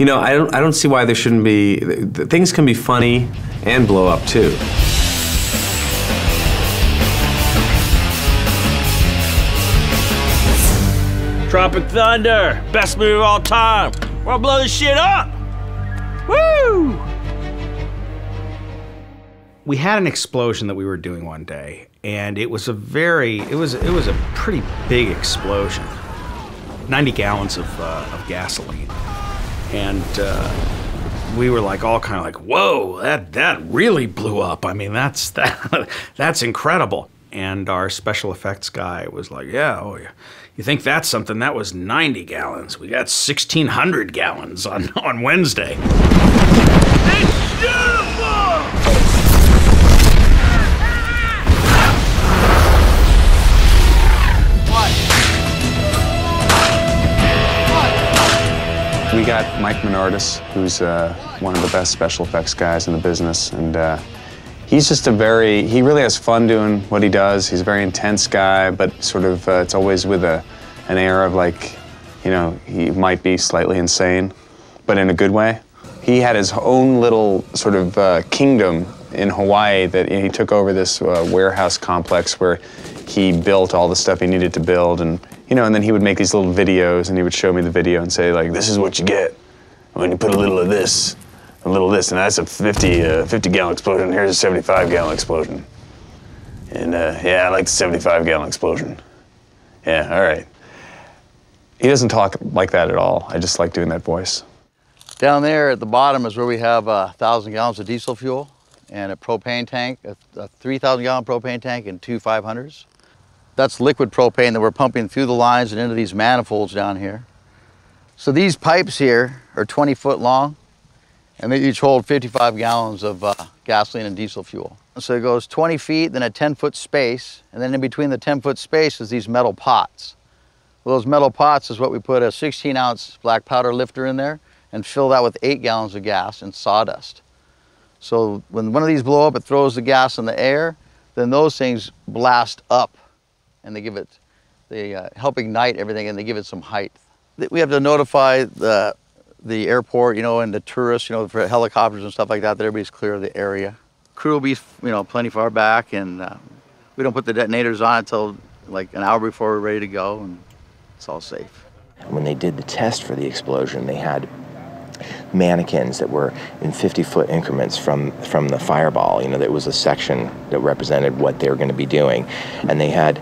You know, I don't see why there shouldn't be, things can be funny and blow up too. Tropic Thunder, best movie of all time. We're gonna blow this shit up. Woo! We had an explosion that we were doing one day, and it was a pretty big explosion. 90 gallons of gasoline. And we were like all kind of like, whoa, that really blew up. I mean, that's incredible. And our special effects guy was like, yeah, oh yeah. You think that's something? That was 90 gallons. We got 1,600 gallons on Wednesday. It's beautiful! We got Mike Minardis, who's one of the best special effects guys in the business, and he's just he really has fun doing what he does. He's a very intense guy, but sort of, it's always with an air of like, you know, he might be slightly insane, but in a good way. He had his own little sort of kingdom in Hawaii that he took over this warehouse complex where he built all the stuff he needed to build, and you know, and then he would make these little videos, and he would show me the video and say like, this is what you get when you put a little of this, a little of this, and that's a 50-gallon explosion. Here's a 75-gallon explosion. And yeah, I like the 75-gallon explosion. Yeah, all right. He doesn't talk like that at all. I just like doing that voice. Down there at the bottom is where we have 1,000 gallons of diesel fuel and a propane tank, a 3,000-gallon propane tank and 2 500s. That's liquid propane that we're pumping through the lines and into these manifolds down here. So these pipes here are 20 foot long, and they each hold 55 gallons of gasoline and diesel fuel. So it goes 20 feet, then a 10-foot space, and then in between the 10-foot space is these metal pots. Well, those metal pots is what we put a 16-ounce black powder lifter in there and fill that with 8 gallons of gas and sawdust. So when one of these blow up, it throws the gas in the air, then those things blast up, and they help ignite everything, and they give it some height. We have to notify the airport, you know, and the tourists, you know, for helicopters and stuff like that everybody's clear of the area. Crew will be, you know, plenty far back, and we don't put the detonators on until like an hour before we're ready to go, and it's all safe. When they did the test for the explosion, they had mannequins that were in 50-foot increments from the fireball. You know, there was a section that represented what they were going to be doing. And they had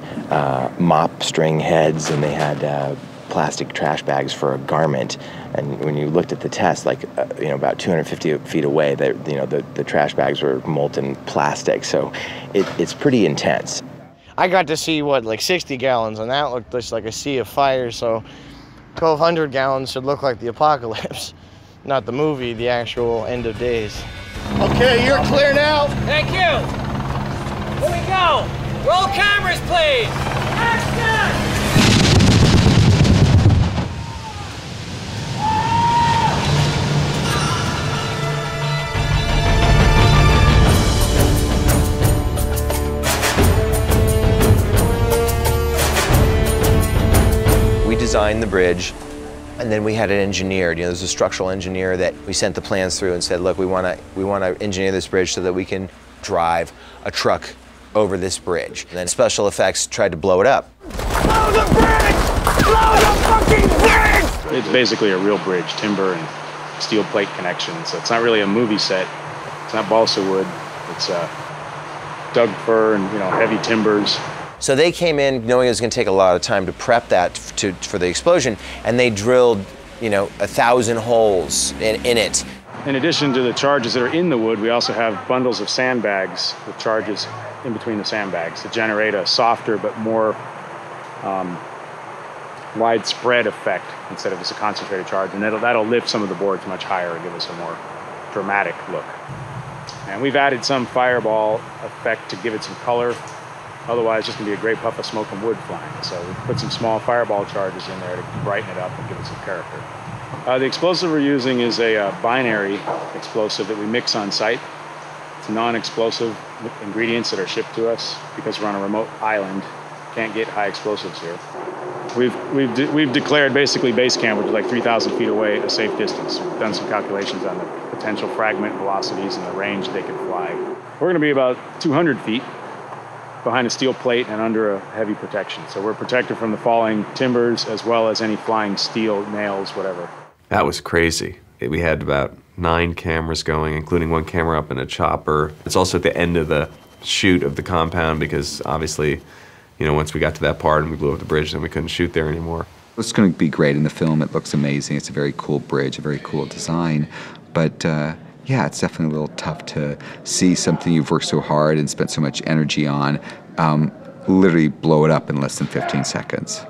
mop string heads, and they had plastic trash bags for a garment. And when you looked at the test, like, you know, about 250 feet away, you know, the trash bags were molten plastic. So it's pretty intense. I got to see, what, like 60 gallons, and that looked just like a sea of fire. So 1,200 gallons should look like the apocalypse. Not the movie, the actual end of days. Okay, you're clear now. Thank you. Here we go. Roll cameras, please. Action! We designed the bridge, and then we had it engineered. You know, there's a structural engineer that we sent the plans through and said, look, we want to engineer this bridge so that we can drive a truck over this bridge. And then special effects tried to blow it up. Blow the bridge! Blow the fucking bridge! It's basically a real bridge, timber and steel plate connections. So it's not really a movie set. It's not balsa wood. It's Doug fir and, you know, heavy timbers. So they came in knowing it was going to take a lot of time to prep that for the explosion, and they drilled, you know, 1,000 holes in it. In addition to the charges that are in the wood, we also have bundles of sandbags with charges in between the sandbags to generate a softer but more widespread effect instead of just a concentrated charge. And that'll lift some of the boards much higher and give us a more dramatic look. And we've added some fireball effect to give it some color. Otherwise, it's just going to be a great puff of smoke and wood flying. So we put some small fireball charges in there to brighten it up and give it some character. The explosive we're using is a binary explosive that we mix on site. It's non-explosive ingredients that are shipped to us because we're on a remote island. Can't get high explosives here. we've declared basically base camp, which is like 3,000 feet away, a safe distance. We've done some calculations on the potential fragment velocities and the range they could fly. We're going to be about 200 feet behind a steel plate and under a heavy protection. So we're protected from the falling timbers as well as any flying steel, nails, whatever. That was crazy. We had about 9 cameras going, including 1 camera up in a chopper. It's also at the end of the chute of the compound because obviously, you know, once we got to that part and we blew up the bridge, then we couldn't shoot there anymore. It's going to be great in the film. It looks amazing. It's a very cool bridge, a very cool design. But yeah, it's definitely a little tough to see something you've worked so hard and spent so much energy on literally blow it up in less than 15 seconds.